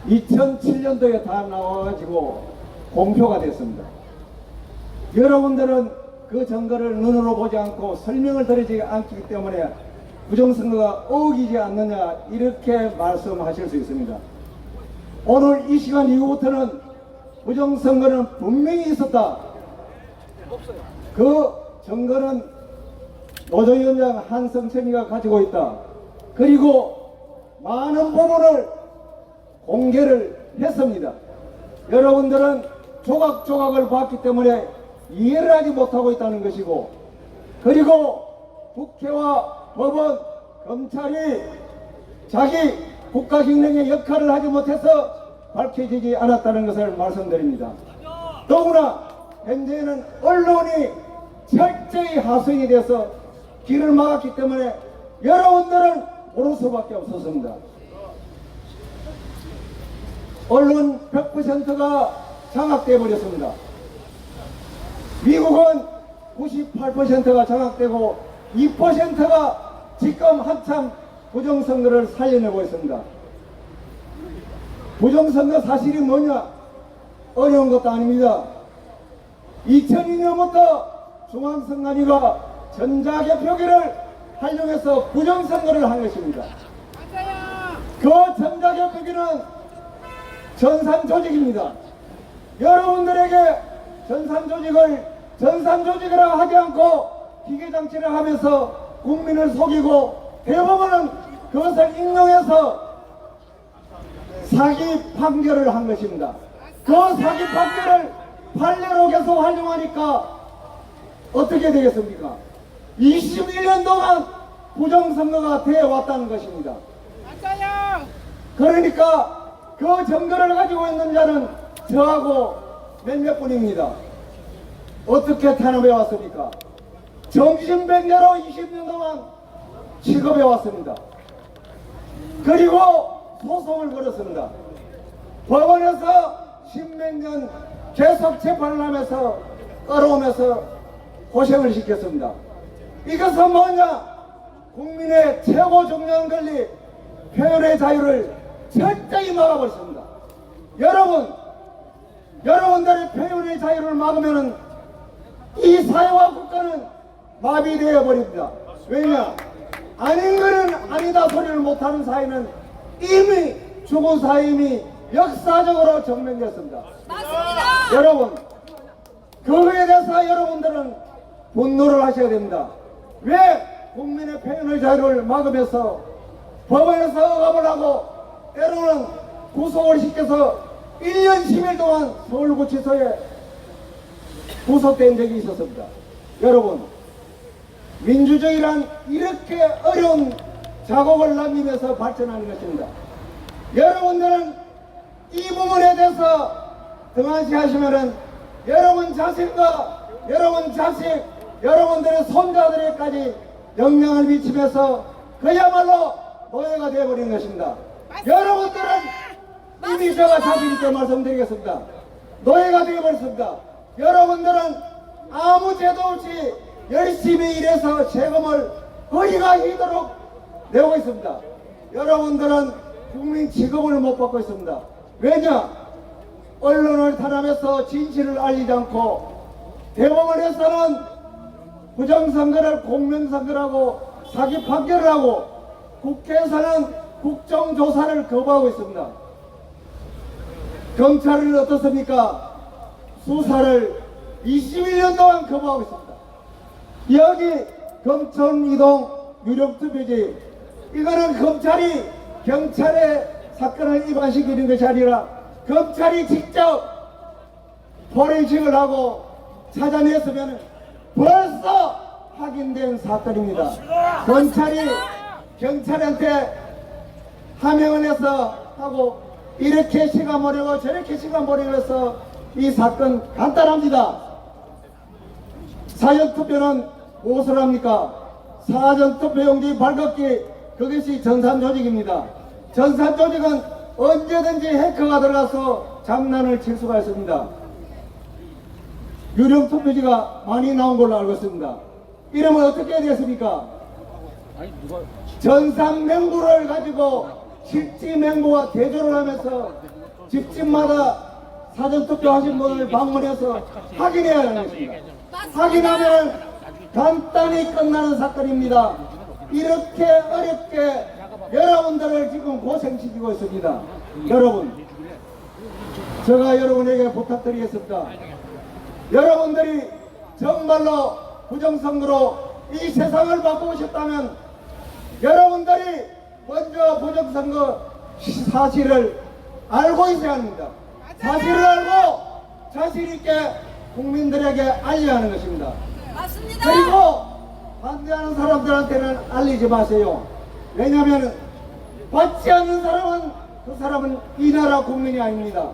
2007년도에 다 나와가지고 공표가 됐습니다. 여러분들은 그 증거를 눈으로 보지 않고 설명을 드리지 않기 때문에 부정선거가 어기지 않느냐 이렇게 말씀하실 수 있습니다. 오늘 이 시간 이후부터는 부정선거는 분명히 있었다. 그 증거는 노조위원장 한성철이가 가지고 있다. 그리고 많은 부분을 공개를 했습니다. 여러분들은 조각조각을 봤기 때문에 이해를 하지 못하고 있다는 것이고, 그리고 국회와 법원, 검찰이 자기 국가기능의 역할을 하지 못해서 밝혀지지 않았다는 것을 말씀드립니다. 더구나 현재는 언론이 철저히 하수인이 돼서 길을 막았기 때문에 여러분들은 모를 수밖에 없었습니다. 언론 100%가 장악돼 버렸습니다. 미국은 98%가 장악되고 2%가 지금 한참 부정선거를 살려내고 있습니다. 부정선거 사실이 뭐냐? 어려운 것도 아닙니다. 2002년부터 중앙선관위가 전자개표기를 활용해서 부정선거를 한 것입니다. 그 전자개표기는 전산조직입니다. 여러분들에게 전산조직이라 하지 않고 기계장치를 하면서 국민을 속이고 대법원은 그것을 인용해서 사기 판결을 한 것입니다. 그 사기 판결을 판례로 계속 활용하니까 어떻게 되겠습니까? 21년 동안 부정선거가 되어 왔다는 것입니다. 맞아요. 그러니까 그 증거를 가지고 있는 자는 저하고 몇몇 분입니다. 어떻게 탄압해 왔습니까? 정신병자로 20년 동안 취급해 왔습니다. 그리고 소송을 걸었습니다. 법원에서 10몇 년 계속 재판을 하면서 끌어오면서 고생을 시켰습니다. 이것은 뭐냐? 국민의 최고 중요한 권리 표현의 자유를 철저히 막아버렸습니다. 여러분들의 표현의 자유를 막으면 이 사회와 국가는 마비되어 버립니다. 왜냐? 아닌 거는 아니다 소리를 못하는 사회는 이미 죽은 사회임이 역사적으로 증명됐습니다. 맞습니다. 여러분, 그거에 대해서 여러분들은 분노를 하셔야 됩니다. 왜 국민의 표현의 자유를 막으면서 법원에서 억압을 하고 때로는 구속을 시켜서 1년 10일 동안 서울구치소에 구속된 적이 있었습니다. 여러분, 민주주의란 이렇게 어려운 작업을 남기면서 발전하는 것입니다. 여러분들은 이 부분에 대해서 등한시하시면은 여러분 자신과 여러분 자식, 여러분들의 손자들에까지 영향을 미치면서 그야말로 노예가 되어버린 것입니다. 여러분들은 이미 제가 자신있게 말씀드리겠습니다. 노예가 되어버렸습니다. 여러분들은 아무 죄도 없이 열심히 일해서 세금을 허리가 휘도록 내고 있습니다. 여러분들은 국민 취급을 못 받고 있습니다. 왜냐? 언론을 탄압해서 진실을 알리지 않고 대법원에서는 부정선거를 공명선거라고 사기 판결을 하고 국회에서는 국정조사를 거부하고 있습니다. 검찰은 어떻습니까? 수사를 21년 동안 거부하고 있습니다. 여기 검천이동 유령투표지, 이거는 검찰이 경찰의 사건을 입안시키는 것이 아니라 검찰이 직접 포렌식을 하고 찾아냈으면 벌써 확인된 사건입니다. 검찰이 경찰한테 하명을 해서 하고 이렇게 시간 보내고 저렇게 시간 보내고 해서 이 사건 간단합니다. 사전투표는 무엇을 합니까? 사전투표용지 발급기, 그것이 전산조직입니다. 전산조직은 언제든지 해커가 들어가서 장난을 칠 수가 있습니다. 유령투표지가 많이 나온 걸로 알고 있습니다. 이러면 어떻게 해야 되겠습니까? 전산명부를 가지고 실지명부와 대조를 하면서 집집마다 사전투표 하신 분을 방문해서 확인해야 하는 것입니다. 확인하면 간단히 끝나는 사건입니다. 이렇게 어렵게 여러분들을 지금 고생시키고 있습니다. 여러분, 제가 여러분에게 부탁드리겠습니다. 여러분들이 정말로 부정선거로 이 세상을 바꾸고 싶다면 여러분들이 먼저 부정선거 사실을 알고 있어야 합니다. 사실을 알고 자신있게 국민들에게 알려야 하는 것입니다. 맞습니다. 그리고 반대하는 사람들한테는 알리지 마세요. 왜냐하면 받지 않는 사람은 그 사람은 이 나라 국민이 아닙니다.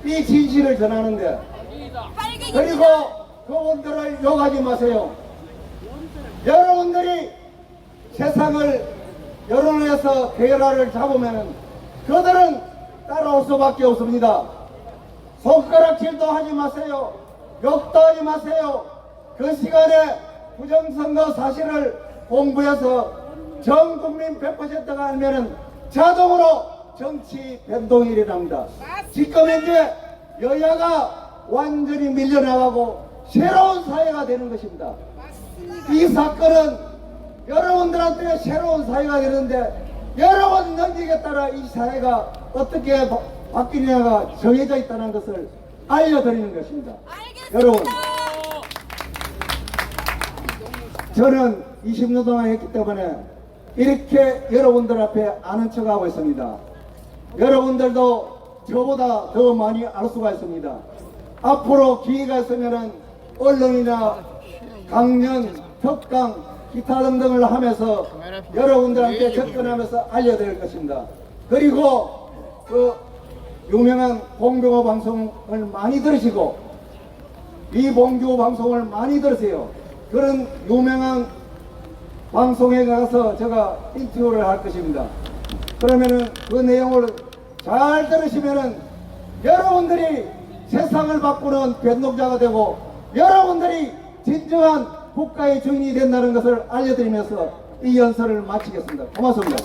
이 진실을 전하는데, 그리고 그분들을 욕하지 마세요. 여러분들이 세상을 여론에서 대화를 잡으면 그들은 따라올 수밖에 없습니다. 손가락질도 하지 마세요. 욕도 하지 마세요. 그 시간에 부정선거 사실을 공부해서 전 국민 100%가 알면은 자동으로 정치 변동이 일어납니다. 지금 현재 여야가 완전히 밀려나가고 새로운 사회가 되는 것입니다. 이 사건은 여러분들한테 새로운 사회가 되는데 여러분 능력에 따라 이 사회가 어떻게 바뀌느냐가 정해져 있다는 것을 알려드리는 것입니다. 여러분, 저는 20년 동안 했기 때문에 이렇게 여러분들 앞에 아는 척하고 있습니다. 여러분들도 저보다 더 많이 알 수가 있습니다. 앞으로 기회가 있으면 언론이나 강연, 특강, 기타 등등을 하면서 여러분들한테 접근하면서 알려드릴 것입니다. 그리고 그 유명한 봉경호 방송을 많이 들으시고 이봉규 방송을 많이 들으세요. 그런 유명한 방송에 가서 제가 인터뷰를 할 것입니다. 그러면은 그 내용을 잘 들으시면은 여러분들이 세상을 바꾸는 변동자가 되고 여러분들이 진정한 국가의 주인이 된다는 것을 알려드리면서 이 연설을 마치겠습니다. 고맙습니다.